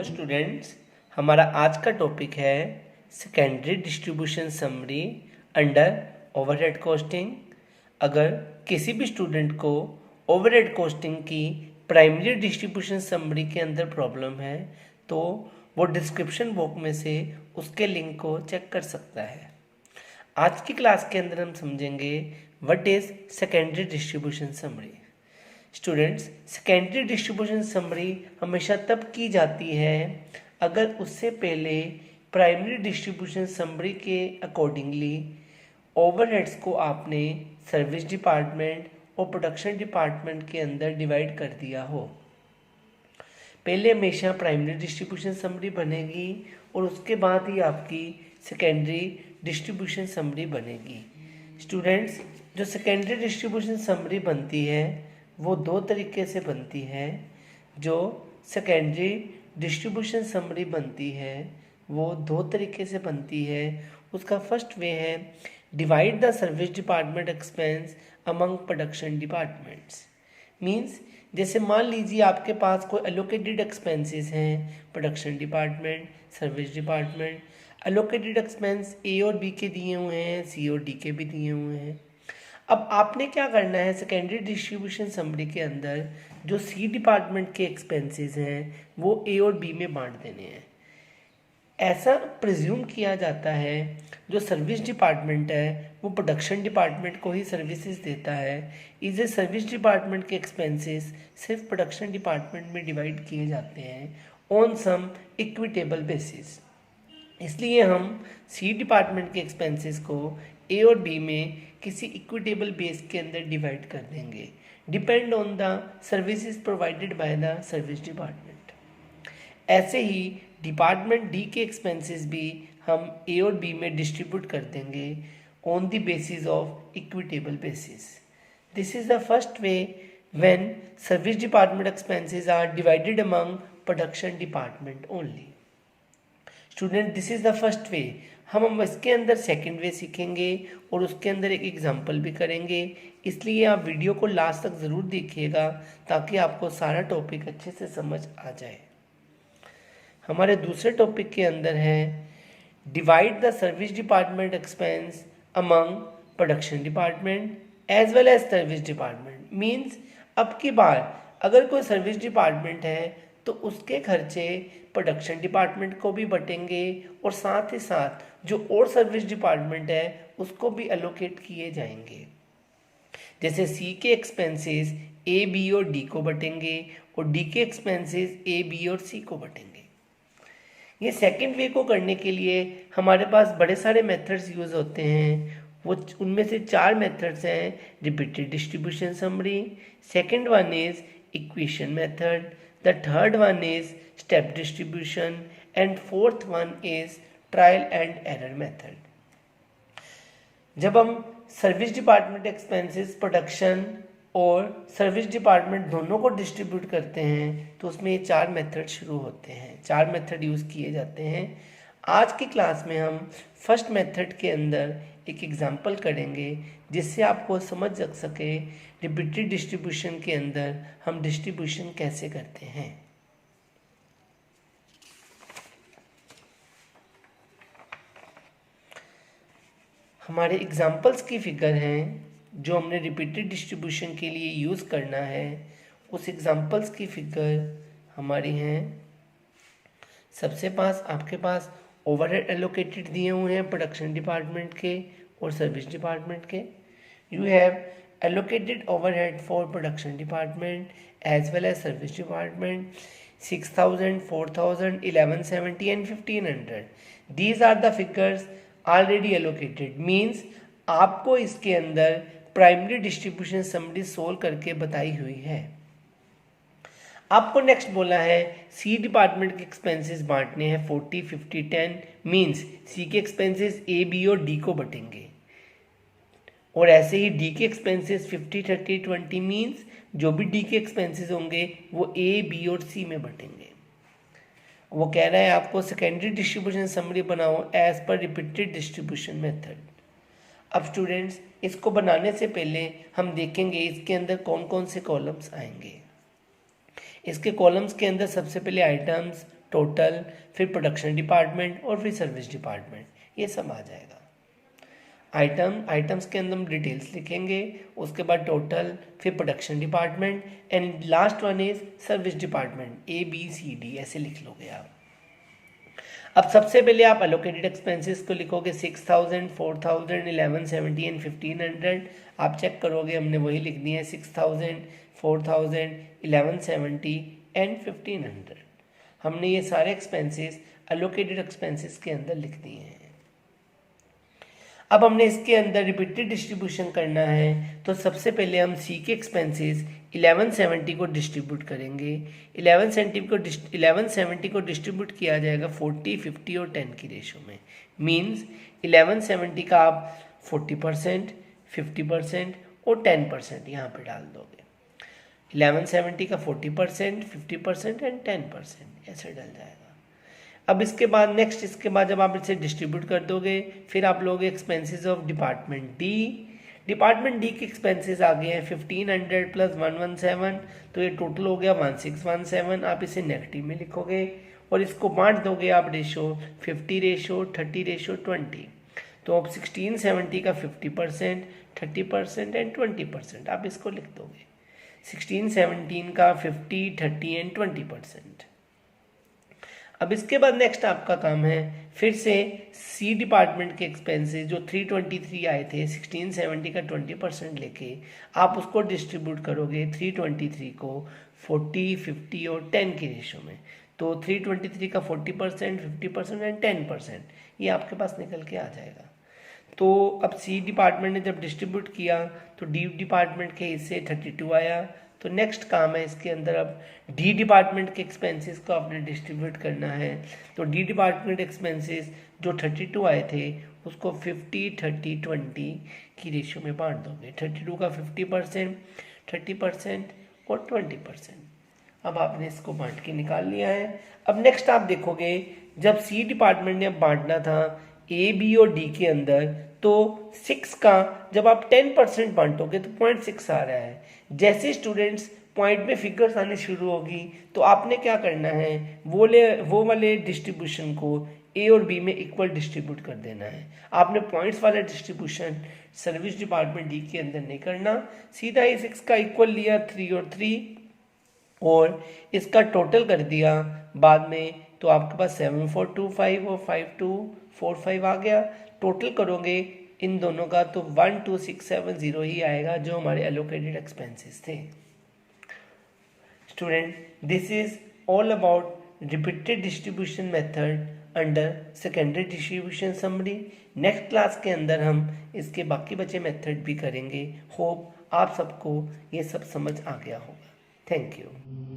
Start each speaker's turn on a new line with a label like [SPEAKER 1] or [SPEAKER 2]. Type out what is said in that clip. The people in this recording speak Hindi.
[SPEAKER 1] हेलो स्टूडेंट्स, हमारा आज का टॉपिक है secondary distribution summary under overhead costing. अगर किसी भी स्टूडेंट को ओवरहेड कॉस्टिंग की प्राइमरी डिस्ट्रीब्यूशन समरी के अंदर प्रॉब्लम है तो वो डिस्क्रिप्शन बॉक्स में से उसके लिंक को चेक कर सकता है। आज की क्लास के अंदर हम समझेंगे what is secondary distribution summary. Students, secondary distribution summary हमेशा तब की जाती है अगर उससे पहले प्राइमरी डिस्ट्रीब्यूशन समरी के अकॉर्डिंगली ओवरहेड्स को आपने सर्विस डिपार्टमेंट और प्रोडक्शन डिपार्टमेंट के अंदर डिवाइड कर दिया हो। पहले हमेशा प्राइमरी डिस्ट्रीब्यूशन समरी बनेगी और उसके बाद ही आपकी सेकेंडरी डिस्ट्रीब्यूशन समरी बनेगी। स्टूडेंट्स, जो सेकेंडरी डिस्ट्रीब्यूशन समरी बनती है वो दो तरीके से बनती है। जो सेकेंडरी डिस्ट्रीब्यूशन समरी बनती है वो दो तरीके से बनती है। उसका फर्स्ट वे है divide the service department expense among production departments. Means जैसे मान लीजिए आपके पास कोई एलोकेटेड एक्सपेंसेस हैं, production department, service department. Allocated expense A और बी के दिए हुए हैं, सी और डी के भी दिए हुए हैं। अब आपने क्या करना है, सेकेंडरी डिस्ट्रीब्यूशन समरी के अंदर जो सी डिपार्टमेंट के एक्सपेंसेस हैं वो ए और बी में बांट देने हैं। ऐसा प्रिज्यूम किया जाता है जो सर्विस डिपार्टमेंट है वो प्रोडक्शन डिपार्टमेंट को ही सर्विसेज देता है। इसे सर्विस डिपार्टमेंट के एक्सपेंसेस सिर्फ प्रोडक्शन डिपार्टमेंट में डिवाइड किए जाते हैं ऑन सम इक्विटेबल बेसिस। इसलिए हम सी डिपार्टमेंट के एक्सपेंसेस को ए और बी में किसी इक्विटेबल बेस के अंदर डिवाइड कर देंगे, depend on the services provided by the service department. ऐसे ही डिपार्टमेंट डी के एक्सपेंसेस भी हम ए और बी में डिस्ट्रीब्यूट कर देंगे on the basis of equitable basis. This is the first way when service department expenses are divided among production department only. Student, this is the first way. हम इसके अंदर सेकंड वे सीखेंगे और उसके अंदर एक एग्जांपल भी करेंगे, इसलिए आप वीडियो को लास्ट तक ज़रूर देखिएगा ताकि आपको सारा टॉपिक अच्छे से समझ आ जाए। हमारे दूसरे टॉपिक के अंदर है divide the service department expense among production department as well as service department. Means अब की बार अगर कोई सर्विस डिपार्टमेंट है तो उसके खर्चे प्रोडक्शन डिपार्टमेंट को भी बटेंगे और साथ ही साथ जो और सर्विस डिपार्टमेंट है उसको भी एलोकेट किए जाएंगे। जैसे सी के एक्सपेंसेस ए बी और डी को बटेंगे और डी के एक्सपेंसेस ए बी और सी को बटेंगे। ये सेकंड वे को करने के लिए हमारे पास बड़े सारे मेथड्स यूज़ होते हैं। वो उनमें से चार मेथड्स हैं repeated distribution summary, second one is equation method, the third one is step distribution and fourth one is trial and error method. जब हम सर्विस डिपार्टमेंट एक्सपेंसेस प्रोडक्शन और सर्विस डिपार्टमेंट दोनों को डिस्ट्रीब्यूट करते हैं तो उसमें ये चार मेथड शुरू होते हैं, चार मेथड यूज़ किए जाते हैं। आज की क्लास में हम फर्स्ट मेथड के अंदर एक एग्जांपल करेंगे जिससे आपको समझ लग सके रिपीटेड डिस्ट्रीब्यूशन के अंदर हम डिस्ट्रीब्यूशन कैसे करते हैं। हमारे एग्जांपल्स की फिगर हैं जो हमने रिपीटेड डिस्ट्रीब्यूशन के लिए यूज़ करना है। उस एग्जांपल्स की फिगर हमारी हैं। सबसे पास आपके पास ओवरहेड एलोकेटेड दिए हुए हैं प्रोडक्शन डिपार्टमेंट के और सर्विस डिपार्टमेंट के। You have allocated overhead for production department as well as service department 6000, 4000, 1170 and 1500. These are the figures already allocated. Means आपको इसके अंदर प्राइमरी डिस्ट्रीब्यूशन समरी सोल्व करके बताई हुई है। आपको नेक्स्ट बोला है सी डिपार्टमेंट के एक्सपेंसेस बांटने हैं 40, 50, 10। मीन्स सी के एक्सपेंसेस ए बी और डी को बटेंगे और ऐसे ही डी के एक्सपेंसेस 50, 30, 20। मीन्स जो भी डी के एक्सपेंसेस होंगे वो ए बी और सी में बटेंगे। वो कह रहा है आपको सेकेंडरी डिस्ट्रीब्यूशन समरी बनाओ as per repeated distribution method. अब स्टूडेंट्स, इसको बनाने से पहले हम देखेंगे इसके अंदर कौन कौन से कॉलम्स आएंगे। इसके कॉलम्स के अंदर सबसे पहले आइटम्स, टोटल, फिर प्रोडक्शन डिपार्टमेंट और फिर सर्विस डिपार्टमेंट, ये सब आ जाएगा। आइटम्स के अंदर हम डिटेल्स लिखेंगे, उसके बाद टोटल, फिर production department and last one is service department, ABCD ऐसे लिख लोगे आप। अब सबसे पहले आप एलोकेटेड एक्सपेंसेस को लिखोगे 6000, 4000, 1170 एंड 1500। आप चेक करोगे हमने वही लिख दिए हैं 6000, 4000, 1170 एंड 1500। हमने ये सारे एक्सपेंसेस एलोकेटेड एक्सपेंसेस के अंदर लिख दिए हैं। अब हमने इसके अंदर रिपीटेड डिस्ट्रीब्यूशन करना है, तो सबसे पहले हम सी के एक्सपेंसेस 1170 को डिस्ट्रीब्यूट करेंगे। 1170 को डिस्ट्रीब्यूट किया जाएगा 40, 50 और 10 की रेशो में। मींस 1170 का आप 40%, 50% और 10% यहाँ पे डाल दोगे। 1170 का 40%, 50% एंड 10% ऐसे डल जाएगा। अब इसके बाद इसके बाद जब आप इसे डिस्ट्रीब्यूट कर दोगे, फिर आप लोगे expenses of department D. Department D के एक्सपेंसेस आ गए हैं 1500 प्लस 117, तो ये टोटल हो गया 1617। आप इसे नेगेटिव में लिखोगे और इसको बांट दोगे आप रेशो 50 रेशो 30 रेशो 20। तो अब 1670 का 50%, 30% एंड 20% आप इसको लिख दोगे। 1617 का 50, 30 एंड 20%। अब इसके बाद नेक्स्ट आपका काम है फिर से सी डिपार्टमेंट के एक्सपेंसेस जो 323 आए थे 1670 का 20% लेके आप उसको डिस्ट्रीब्यूट करोगे 323 को 40, 50 और 10 की रेशो में। तो 323 का 40%, 50% एंड 10% ये आपके पास निकल के आ जाएगा। तो अब सी डिपार्टमेंट ने जब डिस्ट्रीब्यूट किया तो डी डिपार्टमेंट के हिस्से 32 आया। तो नेक्स्ट काम है इसके अंदर अब डी डिपार्टमेंट के एक्सपेंसेस को आपने डिस्ट्रीब्यूट करना है। तो डी डिपार्टमेंट एक्सपेंसेस जो 32 आए थे उसको 50, 30, 20 की रेशियो में बांट दोगे। 32 का 50%, 30% और 20%। अब आपने इसको बांट के निकाल लिया है। अब नेक्स्ट आप देखोगे जब सी डिपार्टमेंट ने अब बांटना था ए, बी और डी के अंदर, तो 6 का जब आप 10% बांटोगे तो 0.6 आ रहा है। जैसे स्टूडेंट्स पॉइंट में फिगर्स आने शुरू होगी तो आपने क्या करना है, वो वाले डिस्ट्रीब्यूशन को ए और बी में इक्वल डिस्ट्रीब्यूट कर देना है। आपने पॉइंट्स वाला डिस्ट्रीब्यूशन सर्विस डिपार्टमेंट डी के अंदर नहीं करना, सीधा ही 6 का इक्वल लिया 3 और 3 और इसका टोटल कर दिया बाद में। तो आपके पास 7425 और 5245 आ गया। टोटल करोगे इन दोनों का तो 12670 ही आएगा जो हमारे एलोकेटेड एक्सपेंसेस थे। Student, this is all about repeated distribution method under secondary distribution summary. Next class के अंदर हम इसके बाकी बचे मेथड भी करेंगे। होप आप सबको ये सब समझ आ गया होगा। Thank you.